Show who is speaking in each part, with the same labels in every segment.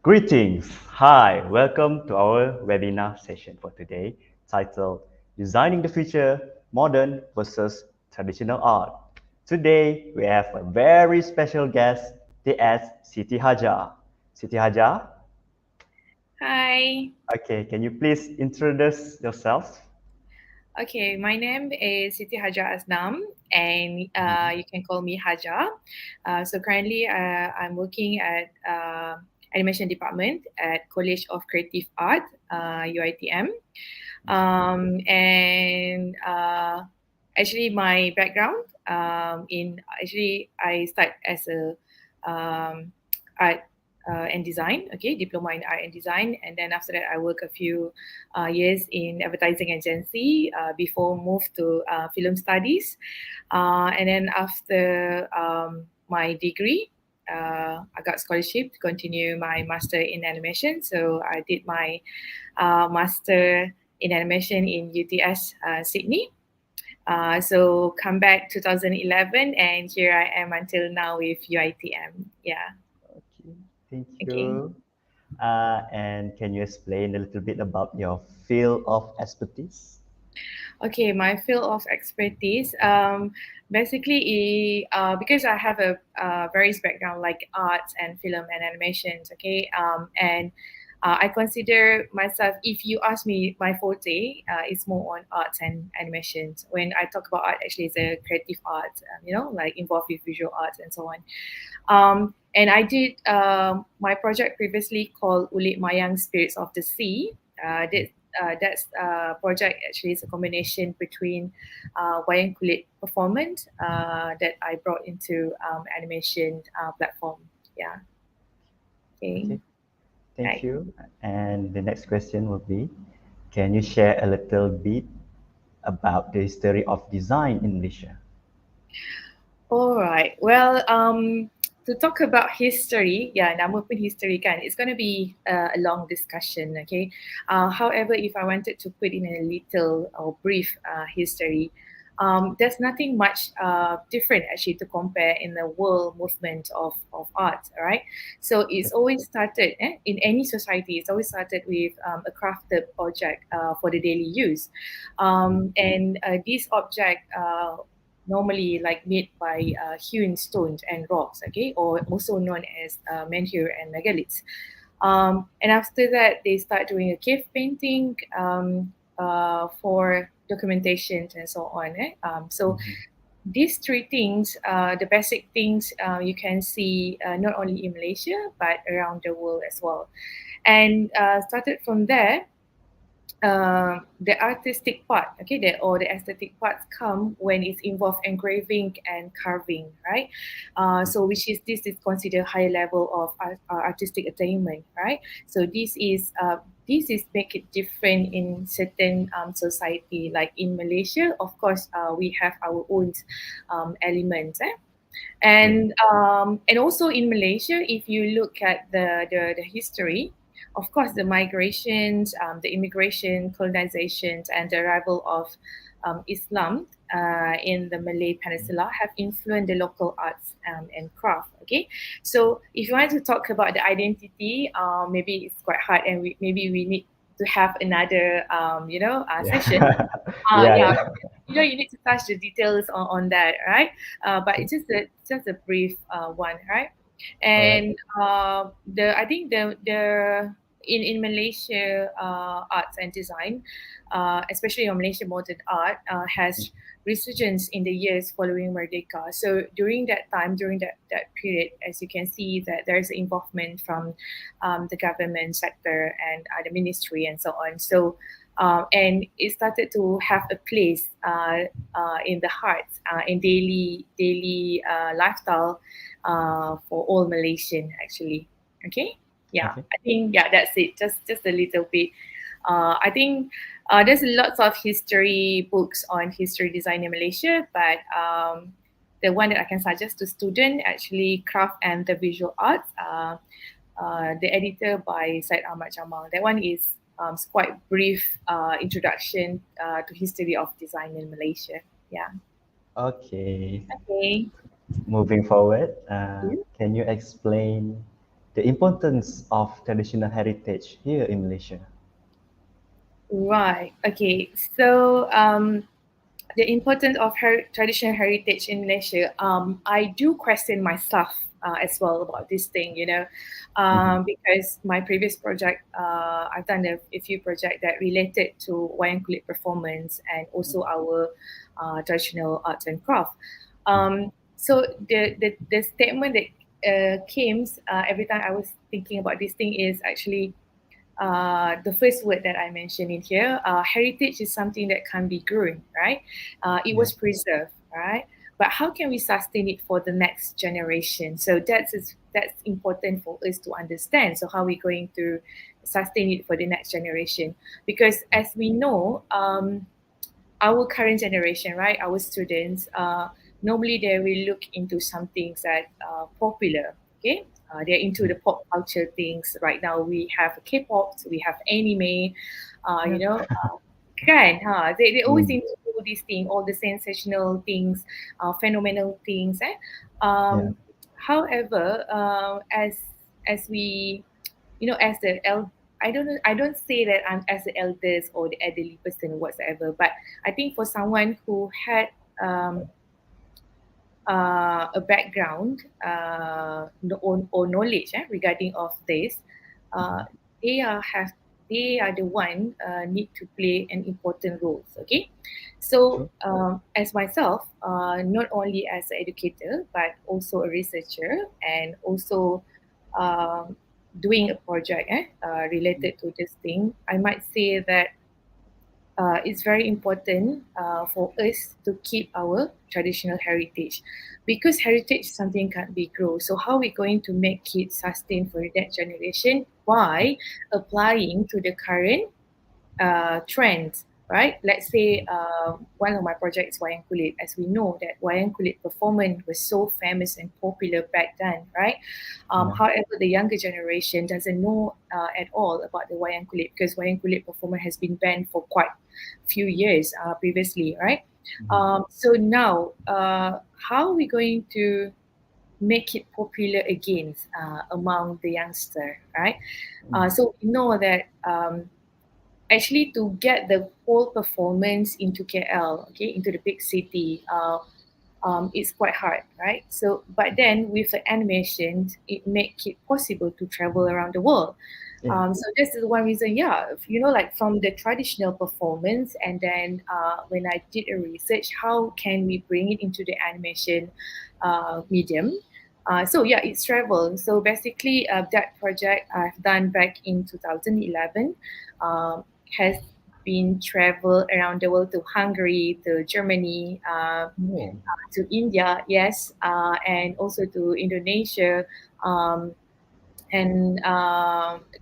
Speaker 1: Greetings. Hi, welcome to our webinar session for today titled Designing the Future Modern versus Traditional Art. Today we have a very special guest, Ts Siti Hajar. Siti Hajar,
Speaker 2: Hi.
Speaker 1: okay, can you please introduce yourself?
Speaker 2: Okay, my name is Siti Hajar Asnam, and
Speaker 1: Mhm.
Speaker 2: you can call me Hajar. So currently, I'm working at animation department at College of Creative Art, UITM. And actually, my background in actually I start as a art and design, okay, diploma in art and design, and then after that I work a few years in advertising agency before move to film studies, and then after my degree. I got scholarship to continue my master in animation, so I did my master in animation in UTS Sydney. So come back 2011, and here I am until now with UITM. Yeah.
Speaker 1: Okay, thank
Speaker 2: Okay.
Speaker 1: you. And can you explain a little bit about your field of expertise?
Speaker 2: Okay, my field of expertise, basically, because I have a various background like arts and film and animations. Okay, and I consider myself. If you ask me, my forte is more on arts and animations. When I talk about art, actually, it's a creative art. Like involved with visual arts and so on. And I did my project previously called Ulit Mayang Spirits of the Sea. That's project actually is a combination between wayang kulit performance that I brought into animation platform. Yeah. Okay.
Speaker 1: Okay, thank
Speaker 2: Right.
Speaker 1: you. And the next question will be, can you share a little bit about the history of design in Malaysia?
Speaker 2: All right. Well, to talk about history, yeah, nama pun history kan, it's going to be a long discussion, okay? However, if I wanted to put in a little or brief history, there's nothing much different actually to compare in the world movement of art, all right? So it's always started, in any society, it's always started with a crafted object for the daily use. And this object normally like made by hewn stones and rocks, okay, or also known as menhir and megaliths. And after that, they start doing a cave painting for documentations and so on. So
Speaker 1: Mhm.
Speaker 2: these three things, the basic things you can see not only in Malaysia but around the world as well. And started from there, the artistic part, okay, or the aesthetic parts come when it's involved engraving and carving, right? So which is this is considered high level of artistic attainment, right? So this is make it different in certain society, like in Malaysia. Of course, we have our own elements,
Speaker 1: Yeah.
Speaker 2: and also in Malaysia, if you look at the history, of course, the migrations, the immigration, colonizations, and the arrival of Islam in the Malay Peninsula have influenced the local arts and craft. Okay, so if you want to talk about the identity, maybe it's quite hard, and maybe we need to have another session.
Speaker 1: Yeah. Yeah,
Speaker 2: Yeah,
Speaker 1: yeah.
Speaker 2: you need to touch the details on that, right? But it's just a brief one, right?
Speaker 1: All right.
Speaker 2: And the I think the in Malaysia, arts and design, especially on Malaysia modern art, has resurgence in the years following Merdeka. So during that time, during that period, as you can see, that there is involvement from the government sector and the ministry and so on. So and it started to have a place in the hearts, in daily lifestyle for all Malaysian actually. Okay, yeah,
Speaker 1: Okay.
Speaker 2: I think yeah that's it. Just a little bit. I think there's lots of history books on history design in Malaysia, but the one that I can suggest to student actually craft and the visual arts. The editor by Syed Ahmad Jamal. That one is quite brief introduction to history of design in Malaysia. Yeah.
Speaker 1: Okay.
Speaker 2: Okay.
Speaker 1: Moving forward,
Speaker 2: Yeah.
Speaker 1: can you explain the importance of traditional heritage here in Malaysia.
Speaker 2: Right. Okay. So the importance of traditional heritage in Malaysia, I do question myself as well about this thing,
Speaker 1: Mhm.
Speaker 2: because my previous project, I've done a few projects that related to wayang kulit performance and also our traditional arts and craft. So the statement that came every time I was thinking about this thing is actually the first word that I mentioned in here, heritage is something that can be grown, right? It
Speaker 1: Yeah,
Speaker 2: was preserved, right? But how can we sustain it for the next generation? So that's important for us to understand. So how are we going to sustain it for the next generation? Because as we know, our current generation, right, our students, normally they will look into some things that are popular, okay? They're into
Speaker 1: mm,
Speaker 2: the pop culture things. Right now, we have K-pop, so we have anime,
Speaker 1: yeah,
Speaker 2: kan, they always
Speaker 1: mm,
Speaker 2: into these things, all the sensational things, phenomenal things, eh?
Speaker 1: yeah,
Speaker 2: However, as we as the I don't know, I don't say that I'm as the eldest or the elderly person whatsoever, but I think for someone who had um, a background or knowledge regarding of this, uh,
Speaker 1: mhm,
Speaker 2: they are have they are the one need to play an important role. Okay, so
Speaker 1: true.
Speaker 2: as myself, not only as an educator but also a researcher and also um, doing a project related to this thing, I might say that it's very important for us to keep our traditional heritage because heritage is something can't be grown. So how are we going to make it sustain for the next generation by applying to the current trends, right? Let's say one of my projects wayang kulit. As we know that wayang kulit performance was so famous and popular back then, right?
Speaker 1: Yeah,
Speaker 2: However, the younger generation doesn't know at all about the wayang kulit because wayang kulit performance has been banned for quite few years previously, right?
Speaker 1: mhm,
Speaker 2: So now, how are we going to make it popular again among the youngster, right?
Speaker 1: mm,
Speaker 2: So we know that actually to get the whole performance into KL, okay, into the big city, it's quite hard, right? So, but then with the animation, it make it possible to travel around the world.
Speaker 1: yeah,
Speaker 2: So this is one reason, yeah, like from the traditional performance, and then when I did a research, how can we bring it into the animation medium? So yeah, it's travel. So basically, that project I've done back in 2011 um, has been travel around the world to Hungary, to Germany,
Speaker 1: oh,
Speaker 2: to India, yes, and also to Indonesia, um, and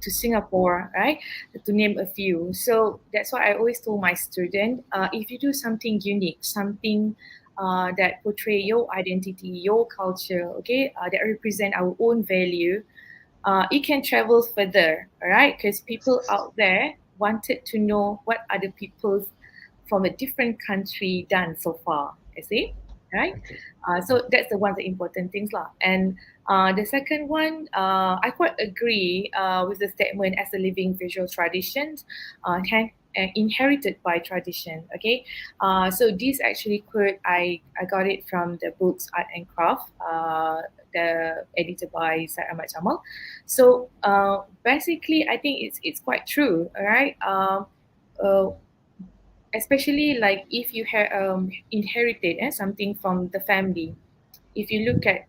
Speaker 2: to Singapore, right? To name a few. So that's why I always told my student, if you do something unique, something that portray your identity, your culture, okay, that represent our own value, it can travel further, all right? Because people out there wanted to know what other people from a different country done so far, you see, right?
Speaker 1: okay,
Speaker 2: So that's the one of the important things lah. And the second one, I quite agree with the statement as a living visual traditions can inherited by tradition. Okay, so this actually quote I got it from the books Art and Craft, the edited by Syed Ahmad Jamal. So basically, I think it's quite true. All right. Uh, Especially like if you have inherited something from the family. If you look at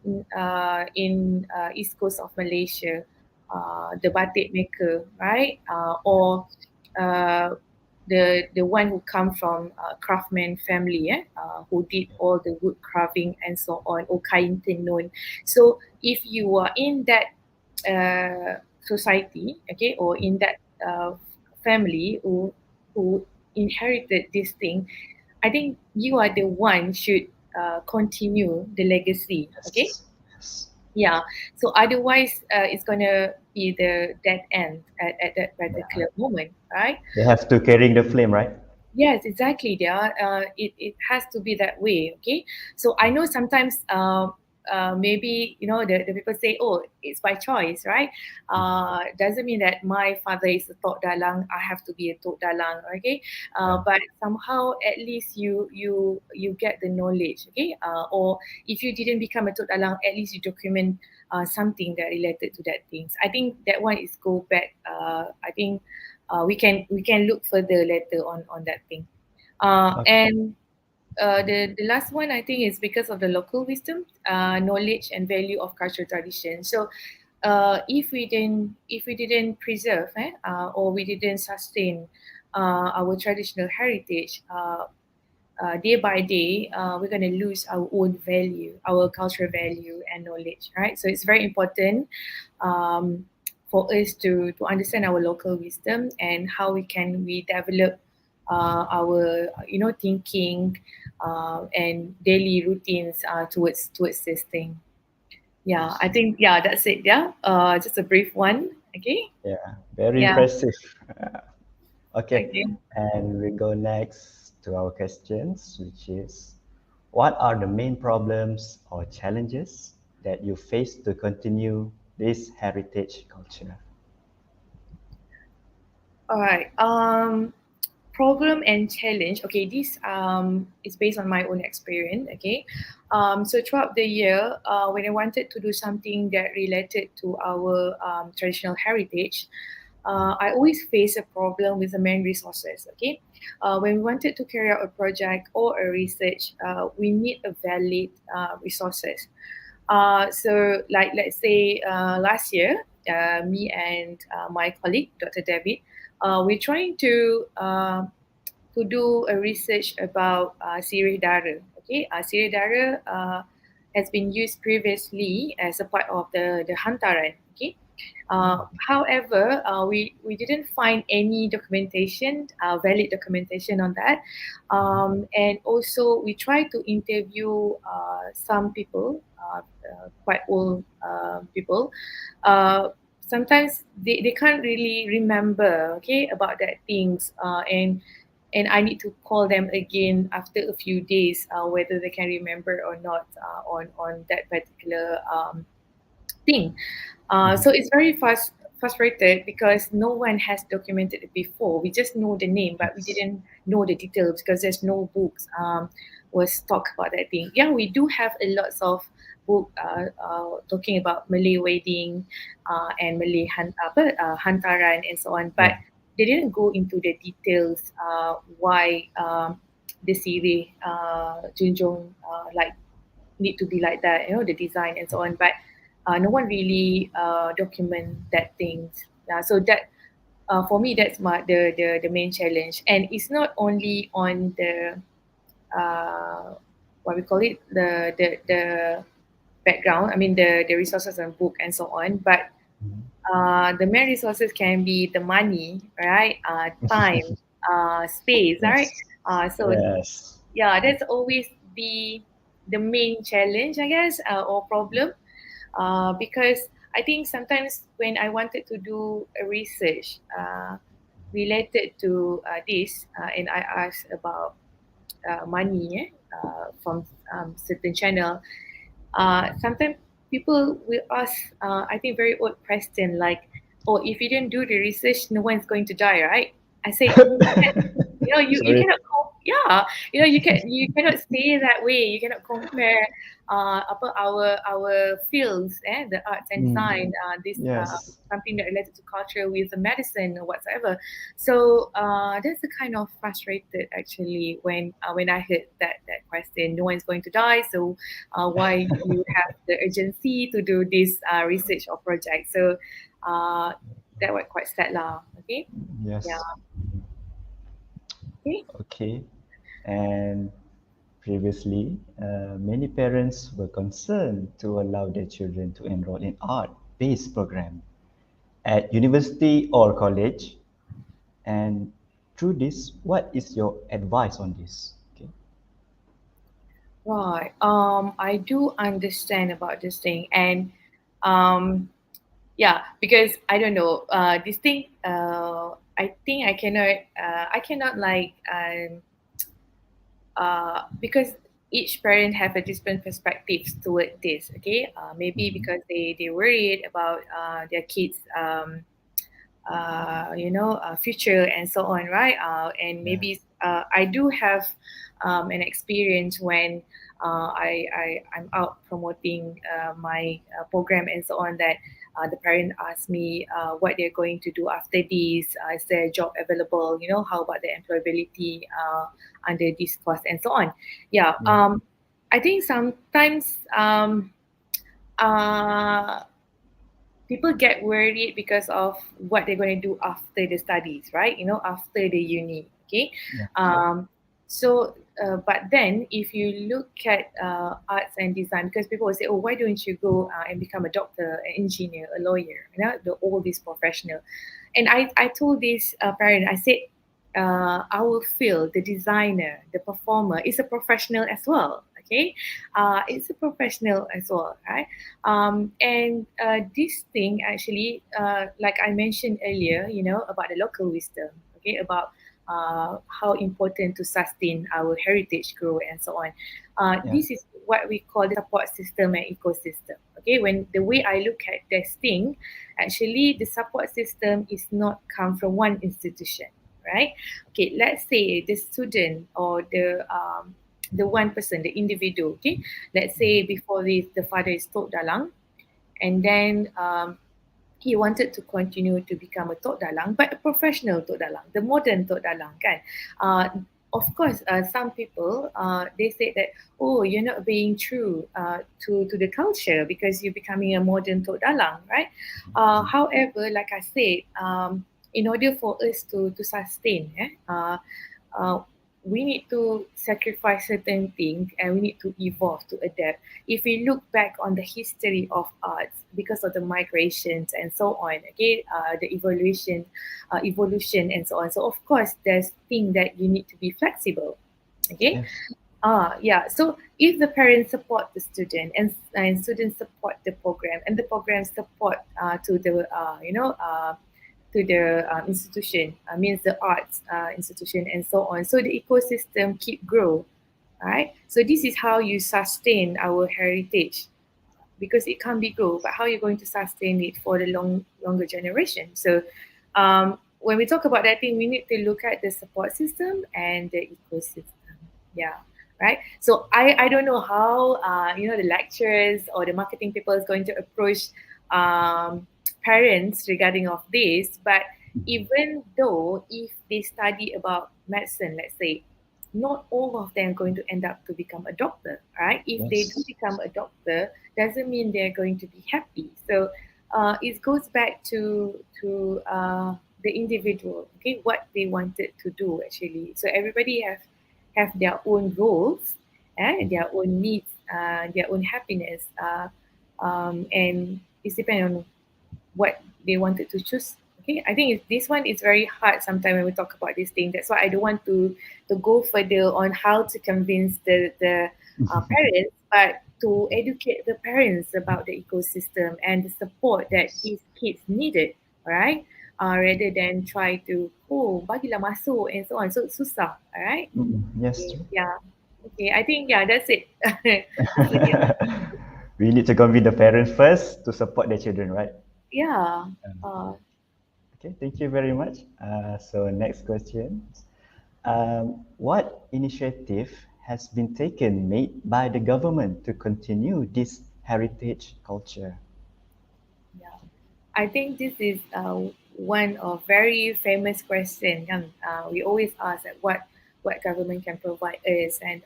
Speaker 2: in east coast of Malaysia, the batik maker, right, or uh, the one who come from craftsman family, who did all the wood carving and so on, or kain tenun. So if you are in that society, okay, or in that family who inherited this thing, I think you are the one should continue the legacy. Okay,
Speaker 1: yes, yes,
Speaker 2: yeah. So otherwise, it's gonna be the dead end at that
Speaker 1: yeah.
Speaker 2: particular moment, right?
Speaker 1: They have to carrying the flame, right?
Speaker 2: Yes, exactly. There, it has to be that way. Okay, so I know sometimes maybe the people say, oh, it's by choice, right? Doesn't mean that my father is a tok dalang, I have to be a tok dalang, okay?
Speaker 1: Yeah.
Speaker 2: But somehow at least you get the knowledge, okay? Or if you didn't become a tok dalang, at least you document something that related to that things. I think that one is go back. I think we can look further later on that thing.
Speaker 1: Okay.
Speaker 2: And the last one I think is because of the local wisdom, knowledge and value of cultural tradition. So if we didn't preserve or we didn't sustain our traditional heritage, day by day, we're going to lose our own value, our cultural value and knowledge, right? So it's very important um, for us to understand our local wisdom and how we develop our thinking and daily routines towards this thing. Yeah, I
Speaker 1: Yes.
Speaker 2: think that's it. Yeah, just a brief one. Okay.
Speaker 1: Yeah. Very
Speaker 2: Yeah.
Speaker 1: impressive. Okay.
Speaker 2: Okay.
Speaker 1: And we go next to our questions, which is, what are the main problems or challenges that you face to continue this heritage culture?
Speaker 2: All right. Problem and challenge. Okay, this is based on my own experience. Okay, so throughout the year, when I wanted to do something that related to our traditional heritage, I always face a problem with the main resources. Okay, when we wanted to carry out a project or a research, we need a valid resources. So, like let's say last year, me and my colleague, Dr. David, we're trying to do a research about sirih dara. Okay, sirih dara has been used previously as a part of the hantaran. Okay, however, we didn't find any documentation, valid documentation on that, and also we tried to interview some people, quite old people. Sometimes they can't really remember, okay, about that things, and I need to call them again after a few days, whether they can remember or not on that particular thing. So it's very frustrated because no one has documented it before. We just know the name, but we
Speaker 1: Yes.
Speaker 2: didn't know the details because there's no books was talk about that thing. Yeah, we do have a lots of book talking about Malay wedding and Malay hantaran and so on, but
Speaker 1: Yeah.
Speaker 2: they didn't go into the details why the siri junjung like need to be like that, the design and so on. But no one really document that things. So that for me, that's the main challenge, and it's not only on the what we call it, the background. I mean the resources and book and so on, but
Speaker 1: Mhm.
Speaker 2: the main resources can be the money, right? Time, space, right?
Speaker 1: Yes.
Speaker 2: So
Speaker 1: Yes.
Speaker 2: yeah, that's always the main challenge, I guess, or problem, because I think sometimes when I wanted to do a research related to this, and I asked about money from certain channel, sometimes people will ask, I think, very odd question like, "Oh, if you didn't do the research, no one's going to die, right?" I say, you
Speaker 1: Sorry.
Speaker 2: cannot yeah, you cannot say that way. You cannot compare our fields, the arts and
Speaker 1: Mm.
Speaker 2: design, this
Speaker 1: Yes.
Speaker 2: something that related to culture with the medicine or whatsoever. So that's the kind of frustrated actually when I heard that question. No one's going to die, so why you have the urgency to do this research or project? So uh, that was quite sad lah. Okay, yeah,
Speaker 1: Yes.
Speaker 2: okay.
Speaker 1: Okay. And previously, many parents were concerned to allow their children to enroll in art-based program at university or college. And through this, what is your advice on this? Okay.
Speaker 2: Right. I do understand about this thing, and um, yeah, because I don't know. This thing. I think I cannot. I cannot like. Because each parent have a different perspectives toward this. Okay, maybe
Speaker 1: Mhm.
Speaker 2: because they worried about their kids future and so on, right? And
Speaker 1: Yeah.
Speaker 2: maybe I do have an experience when I'm out promoting my program and so on, that the parent asked me what they're going to do after this. Is there a job available? How about the employability under this course and so on? Yeah.
Speaker 1: Yeah.
Speaker 2: I think sometimes uh, people get worried because of what they're going to do after the studies, right? After the uni. Okay.
Speaker 1: Yeah.
Speaker 2: But then if you look at arts and design, because people will say, oh, why don't you go and become a doctor, an engineer, a lawyer, all these professional. And I told this parent, I said, our field, the designer, the performer, is a professional as well. Okay, it's a professional as well, right? And this thing actually, like I mentioned earlier, about the local wisdom, okay, about how important to sustain our heritage grow and so on.
Speaker 1: Yeah.
Speaker 2: This is what we call the support system and ecosystem. Okay, when the way I look at this thing, actually the support system is not come from one institution, right? Okay, let's say the student or the one person, the individual. Okay, let's say before this, the father is Tok Dalang, and then he wanted to continue to become a Tok Dalang, but a professional Tok Dalang, the modern Tok Dalang, kan? Uh, of course, some people they say that, oh, you're not being true to the culture because you're becoming a modern Tok Dalang, right? However, like I said, in order for us to sustain, uh, we need to sacrifice certain things and we need to evolve to adapt. If we look back on the history of arts, because of the migrations and so on, okay, the evolution and so on. So of course, there's thing that you need to be flexible. Okay.
Speaker 1: Yes.
Speaker 2: Yeah. So if the parents support the student and students support the program and the program support to the to the institution, means the arts institution and so on. So the ecosystem keep grow, right? So this is how you sustain our heritage, because it can't be grow, but how you're going to sustain it for the longer generation. So when we talk about that thing, we need to look at the support system and the ecosystem. Yeah. Right. So I don't know how the lecturers or the marketing people is going to approach um, parents regarding of this, but even though if they study about medicine, let's say, not all of them are going to end up to become a doctor, right? If they do
Speaker 1: Yes.
Speaker 2: become a doctor, doesn't mean they're going to be happy. So it goes back to the individual, okay, what they wanted to do actually. So everybody have their own goals, their own needs, their own happiness, and it's depend on what they wanted to choose. Okay, I think this one is very hard sometimes when we talk about this thing. That's why I don't want to go further on how to convince the parents, but to educate the parents about the ecosystem and the support that
Speaker 1: Yes.
Speaker 2: these kids needed, right? Rather than try to, oh, bagilah masuk and so on. So susah, alright?
Speaker 1: Yes,
Speaker 2: Okay,
Speaker 1: true.
Speaker 2: yeah. Okay, I think yeah, that's it. So yeah,
Speaker 1: We need to convince the parents first to support their children, right?
Speaker 2: yeah.
Speaker 1: Um,
Speaker 2: Uh,
Speaker 1: okay, thank you very much. So next question. What initiative has been taken made by the government to continue this heritage culture?
Speaker 2: Yeah, I think this is one of very famous question. Kan? We always ask that what government can provide us, and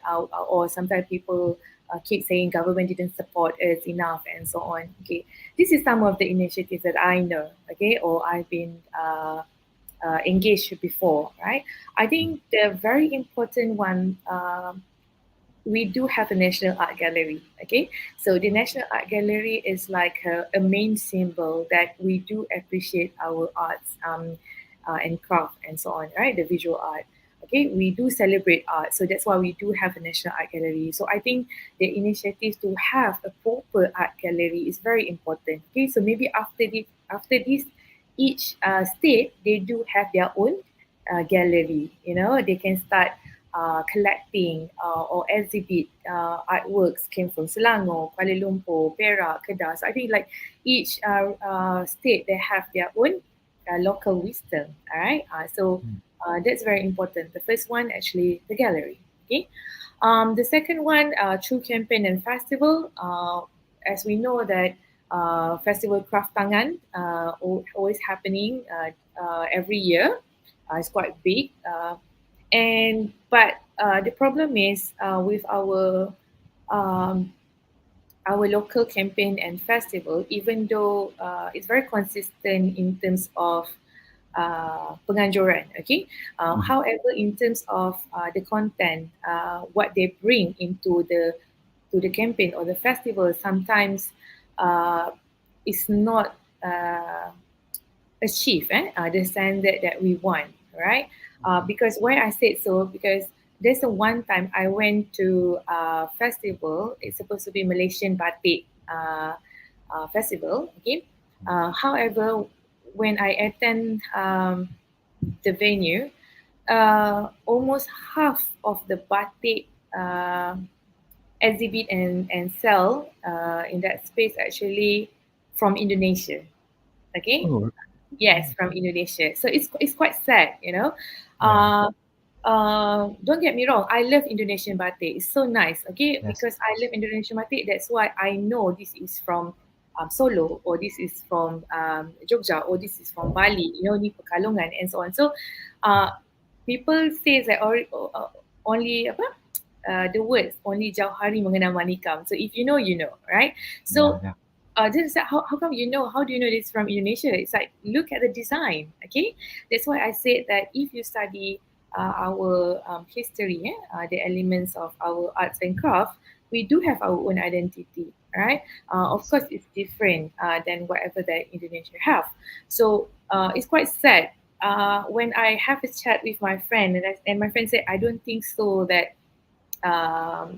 Speaker 2: or sometimes people keep saying government didn't support us enough and so on. Okay, this is some of the initiatives that I know. Okay, or I've been engaged before. Right, I think the very important one. We do have a National Art Gallery. Okay, so the National Art Gallery is like a main symbol that we do appreciate our arts and craft and so on, right? The visual art. Okay, we do celebrate art, so that's why we do have a National Art Gallery. So I think the initiative to have a proper art gallery is very important. Okay, so maybe after this, each state they do have their own gallery. They can start collecting or exhibit artworks came from Selangor, Kuala Lumpur, Perak, Kedah. So I think like each state they have their own local wisdom. All right. That's very important. The first one actually the gallery. Okay. The second one, through campaign and festival. As we know that festival Craft Tangan always happening every year. It's quite big. But the problem is with um, our local campaign and festival, even though it's very consistent in terms of penganjuran, okay. However, in terms of the content, what they bring into the campaign or the festival, sometimes uh, is not achieve the standard that we want, right? Because why I said so, because there's a one time I went to a festival. It's supposed to be Malaysian Batik festival. Okay. However, when I attend the venue, almost half of the batik exhibit and sell in that space actually from Indonesia. Okay.
Speaker 1: Oh,
Speaker 2: Yes, from Indonesia. So it's quite sad, you know.
Speaker 1: yeah.
Speaker 2: Uh, don't get me wrong. I love Indonesian batik. It's so nice. Okay,
Speaker 1: Yes.
Speaker 2: because I love Indonesian batik. That's why I know this is from Solo, or this is from Jogja, or this is from Bali. You know, ni Pekalongan and so on. So, uh, people say that only apa the words only Jauhari mengenal manikam. So if you know, you know, right?
Speaker 1: Yeah.
Speaker 2: So
Speaker 1: Yeah.
Speaker 2: just like, how come you know? How do you know this from Indonesia? It's like look at the design. Okay, that's why I said that if you study our history, the elements of our arts and craft, we do have our own identity, right? Of
Speaker 1: Yes.
Speaker 2: course, it's different than whatever that Indonesia have. So it's quite sad when I have a chat with my friend, and my friend said, I don't think so that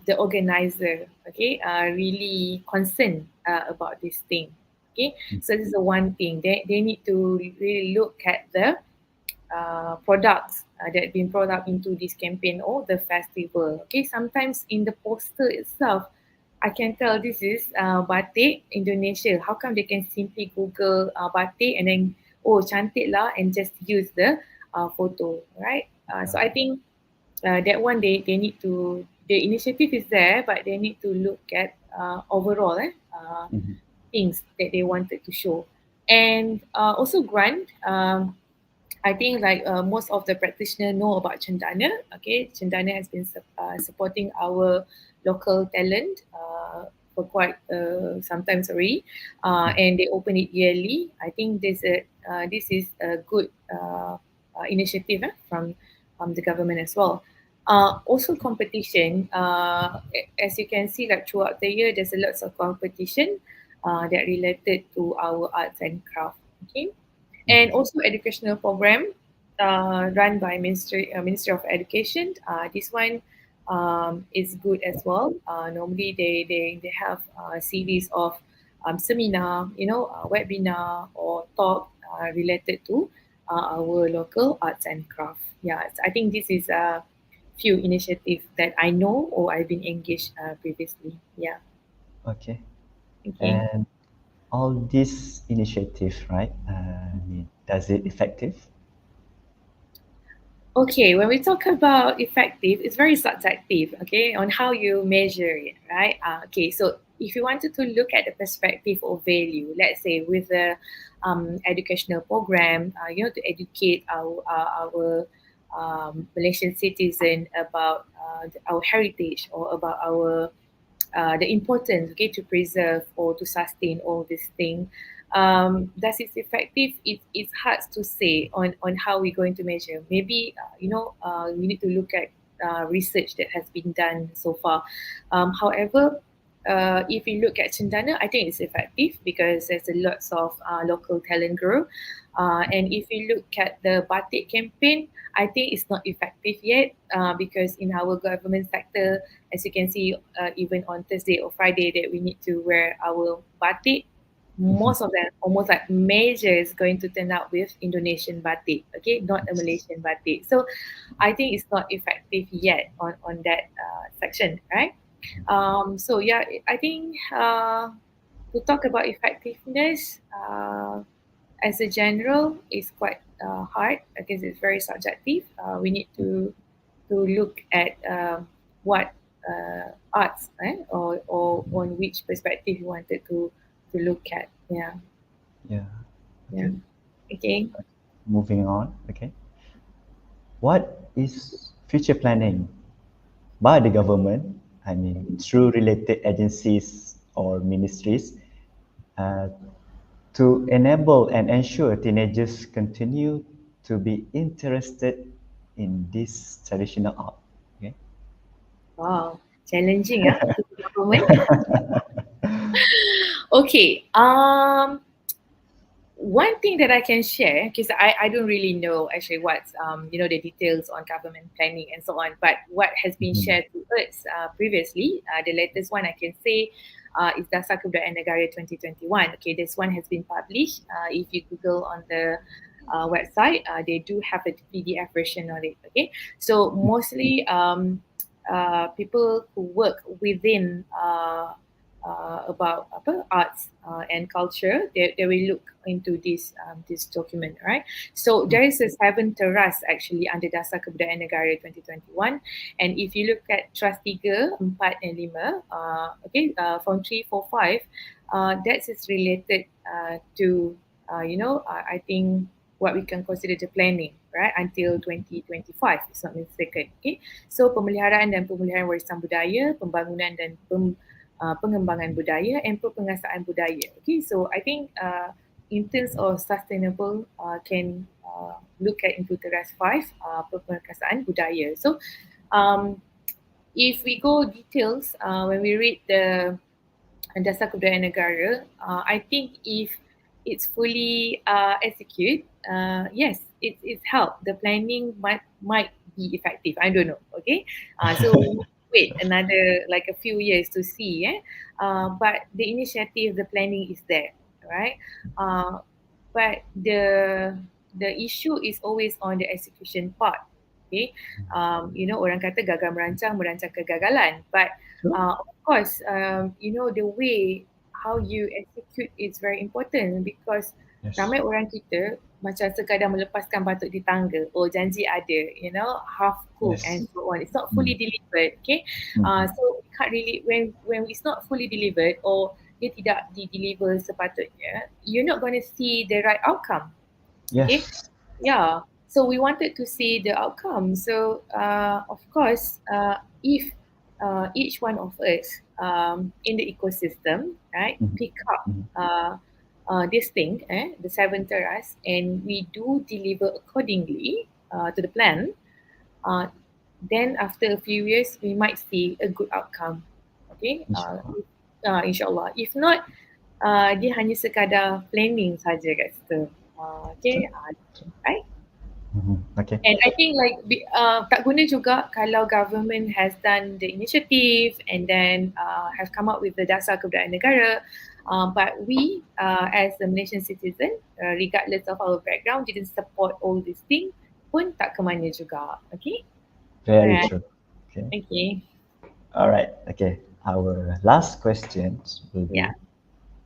Speaker 2: the organizer, okay, really concerned about this thing. Okay, so this is the one thing they need to really look at the products that been brought up into this campaign or the festival. Okay, sometimes in the poster itself, I can tell this is batik Indonesia. How come they can simply Google batik and then oh cantik lah and just use the photo, right? So I think that one they need to the initiative is there, but they need to look at overall
Speaker 1: Mhm.
Speaker 2: things that they wanted to show, and also grant. I think like most of the practitioners know about Cendana. Okay, Cendana has been supporting our local talent for quite sometimes already, and they open it yearly. I think this is a good initiative from the government as well. Also competition. As you can see, like throughout the year, there's a lots of competition that related to our arts and craft. Okay, and
Speaker 1: Mhm.
Speaker 2: also educational program run by Ministry of Education. This one is good as well. Normally they have a series of seminar, webinar or talk related to our local arts and craft. Yeah, so I think this is a few initiatives that I know or I've been engaged previously. Yeah.
Speaker 1: Okay.
Speaker 2: Okay.
Speaker 1: And all these initiatives, right? Does it effective?
Speaker 2: Okay, when we talk about effective, it's very subjective, okay, on how you measure it, right? Okay, so if you wanted to look at the perspective of value, let's say with the educational program, to educate our Malaysian citizen about our heritage or about our the importance, okay, to preserve or to sustain all this thing. Does it effective? It's hard to say on how we're going to measure. Maybe we need to look at research that has been done so far. However, if you look at Cendana, I think it's effective because there's a lots of local talent grow. And if you look at the batik campaign, I think it's not effective yet because in our government sector, as you can see, even on Thursday or Friday, that we need to wear our batik.
Speaker 1: Mhm.
Speaker 2: most of them, almost like major, is going to turn out with Indonesian batik, okay, not a Malaysian batik. So I think it's not effective yet on that section, right? So yeah, I think to talk about effectiveness as a general is quite hard because it's very subjective. We need to look at what arts, or on which perspective you wanted to look at. Yeah,
Speaker 1: Yeah.
Speaker 2: yeah.
Speaker 1: Okay.
Speaker 2: Okay.
Speaker 1: Moving on. Okay. What is future planning by the government? I mean, through related agencies or ministries, uh, to enable and ensure teenagers continue to be interested in this traditional art. Okay.
Speaker 2: Wow, challenging, to the government. Okay. One thing that I can share, because I don't really know actually what's the details on government planning and so on, but what has been
Speaker 1: Mhm.
Speaker 2: shared to us previously, the latest one I can say is Dasar Kebudayaan Negara 2021. Okay, this one has been published. If you Google on the website, they do have a PDF version of it. Okay, so mostly people who work within about arts and culture, they will look into this document, right? So there is a 7 teras actually under Dasar Kebudayaan Negara 2021, and if you look at Trust 3, 4 and 5, from 3, 4, 5, that is related to I think what we can consider the planning, right, until 2025, if not mistaken. Okay, so pemeliharaan dan pemulihan warisan budaya, pembangunan dan pengembangan budaya, and pengasaan budaya. Okay, so I think in terms of sustainable, can look at into teras 5, pengasaan budaya. So um, if we go details, when we read the Dasar Kebudayaan Negara, I think if it's fully execute, yes, it's help. The planning might be effective. I don't know. Okay, so we wait another like a few years to see. But the initiative, the planning is there, right? Uh, but the issue is always on the execution part. Okay, orang kata gagal merancang, merancang kegagalan. But
Speaker 1: Sure.
Speaker 2: of course, the way how you execute is very important because
Speaker 1: Yes.
Speaker 2: ramai orang kita macam sekadar melepaskan batuk di tangga. Oh, janji ada, half cook and
Speaker 1: Yes.
Speaker 2: so on. It's not fully
Speaker 1: Mm.
Speaker 2: delivered. Okay,
Speaker 1: Mhm.
Speaker 2: so we can't really when it's not fully delivered or dia tidak di-deliver sepatutnya, you're not going to see the right outcome. Okay,
Speaker 1: Yes.
Speaker 2: yeah. So we wanted to see the outcome. So of course, if each one of us in the ecosystem, right,
Speaker 1: Mhm.
Speaker 2: pick up
Speaker 1: Mhm.
Speaker 2: this thing, the 7 teras, and we do deliver accordingly to the plan, uh, then after a few years, we might see a good outcome. Okay,
Speaker 1: InsyaAllah.
Speaker 2: insyaAllah. If not, dia hanya sekadar planning saja kat situ.
Speaker 1: True.
Speaker 2: Okay,
Speaker 1: True.
Speaker 2: right?
Speaker 1: Mhm. Okay.
Speaker 2: And I think like tak guna juga kalau government has done the initiative and then have come up with the Dasar Kebudayaan Negara, but we as a Malaysian citizen, regardless of our background, didn't support all these things pun tak ke mana juga. Okay,
Speaker 1: Very
Speaker 2: alright,
Speaker 1: true. Okay.
Speaker 2: okay,
Speaker 1: All right. Okay. Our last questions will
Speaker 2: yeah.
Speaker 1: be,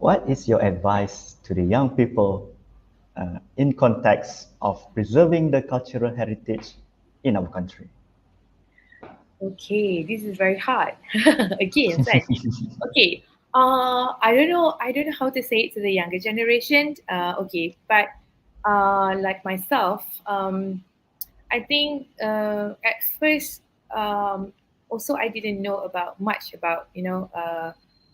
Speaker 1: what is your advice to the young people in context of preserving the cultural heritage in our country?
Speaker 2: Okay, this is very hard. Again, right? Okay. I don't know how to say it to the younger generation. Okay, but like myself, I think at first, also I didn't know about much about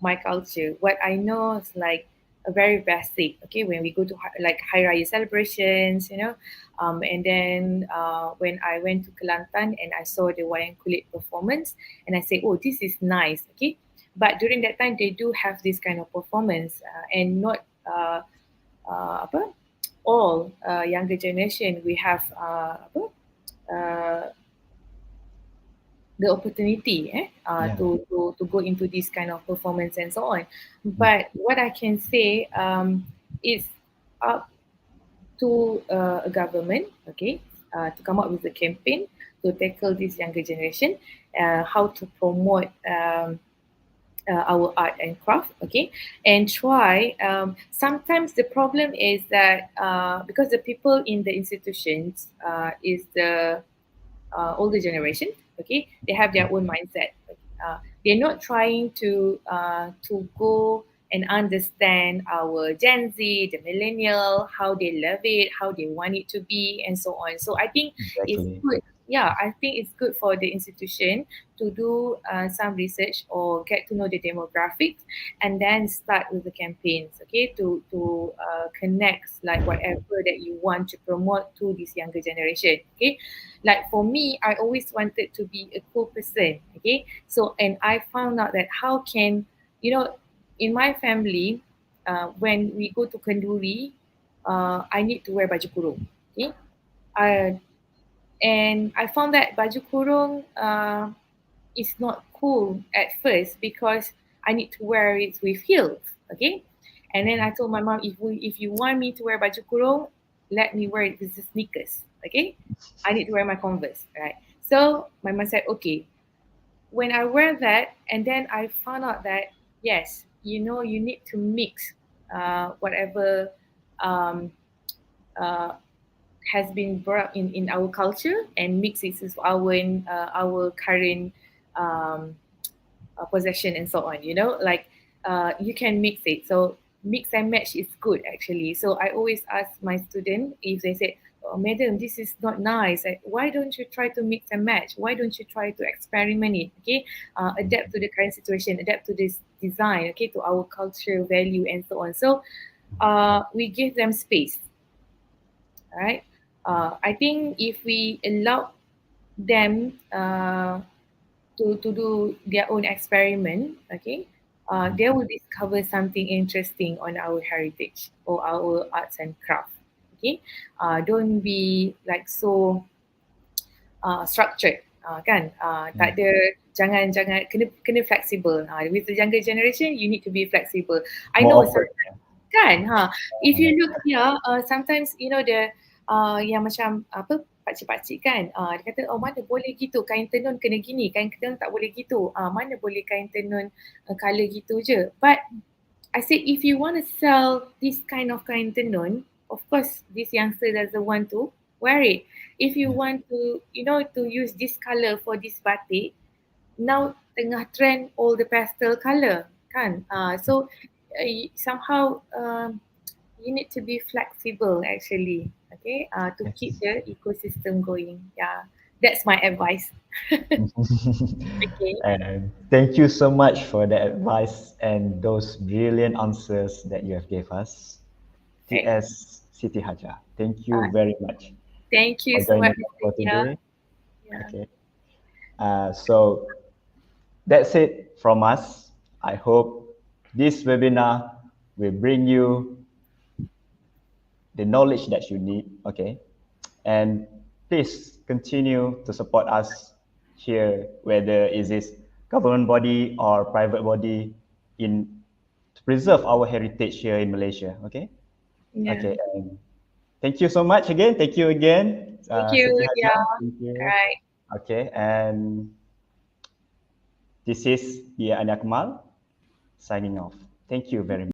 Speaker 2: my culture. What I know is like a very basic. Okay, when we go to like Hari Raya celebrations, and then when I went to Kelantan and I saw the wayang kulit performance, and I say, oh, this is nice. Okay, but during that time they do have this kind of performance, and not apa all younger generation we have apa uh, the opportunity
Speaker 1: Yeah.
Speaker 2: to go into this kind of performance and so on.
Speaker 1: Mm.
Speaker 2: But what I can say is up to a government, okay, to come up with a campaign to tackle this younger generation, how to promote our art and craft, okay, and try. Sometimes the problem is that because the people in the institutions is the older generation, okay, they have their own mindset. They're not trying to go and understand our Gen Z, the millennial, how they love it, how they want it to be, and so on. So I think it's
Speaker 1: Exactly.
Speaker 2: good. Yeah, I think it's good for the institution to do some research or get to know the demographics and then start with the campaigns, okay, to connect like whatever that you want to promote to this younger generation, okay. Like for me, I always wanted to be a cool person, okay. So and I found out that how can, you know, in my family, when we go to kenduri, I need to wear baju kurung, okay. uh, and I found that baju kurung is not cool at first because I need to wear it with heels, okay. And then I told my mom, if you want me to wear baju kurung, let me wear it with the sneakers, okay. I need to wear my Converse, right? So my mom said, okay. When I wear that, and then I found out that yes, you know, you need to mix whatever um, uh, has been brought up in our culture and mix it with our current um, possession and so on, you know, like you can mix it. So mix and match is good actually. So I always ask my student if they say, oh, madam, this is not nice, like, why don't you try to mix and match, why don't you try to experiment it, okay, adapt to the current situation, adapt to this design, okay, to our culture value and so on. So we give them space, right. I think if we allow them to do their own experiment, okay, they will discover something interesting on our heritage or our arts and craft. Okay, don't be like so structured, kan?
Speaker 1: Yeah.
Speaker 2: Tak ada, jangan kena flexible. With the younger generation, you need to be flexible. I
Speaker 1: More
Speaker 2: know
Speaker 1: open.
Speaker 2: kan if
Speaker 1: Yeah.
Speaker 2: you look here sometimes you know the yang macam apa pakcik-pakcik kan dia kata oh mana boleh gitu kain tenun kena gini, kain tenun tak boleh gitu, mana boleh kain tenun colour gitu je. But I said if you want to sell this kind of kain tenun, of course this youngster doesn't want to wear it. If you
Speaker 1: Yeah.
Speaker 2: want to, you know, to use this colour for this batik, now tengah trend all the pastel color kan, so somehow you need to be flexible actually, okay, to keep
Speaker 1: Yes.
Speaker 2: the ecosystem going. Yeah, that's my advice. Okay.
Speaker 1: And thank you so much for the advice and those brilliant answers that you have gave us.
Speaker 2: Okay.
Speaker 1: Ts Siti Hajar. Thank you
Speaker 2: uh,
Speaker 1: very much
Speaker 2: Thank you
Speaker 1: for
Speaker 2: so
Speaker 1: joining
Speaker 2: much,
Speaker 1: us
Speaker 2: Mr.
Speaker 1: for
Speaker 2: Tia.
Speaker 1: today.
Speaker 2: Yeah.
Speaker 1: Okay. So that's it from us. I hope this webinar will bring you the knowledge that you need. Okay. And please continue to support us here, whether is this government body or private body, in to preserve our heritage here in Malaysia. Okay.
Speaker 2: Yeah.
Speaker 1: Okay. And thank you so much again. Thank you again,
Speaker 2: Thank you.
Speaker 1: Siti
Speaker 2: Yeah.
Speaker 1: Hajar. Thank
Speaker 2: All
Speaker 1: you.
Speaker 2: right.
Speaker 1: Okay. And this is Dia Ania Kamal signing off. Thank you very much.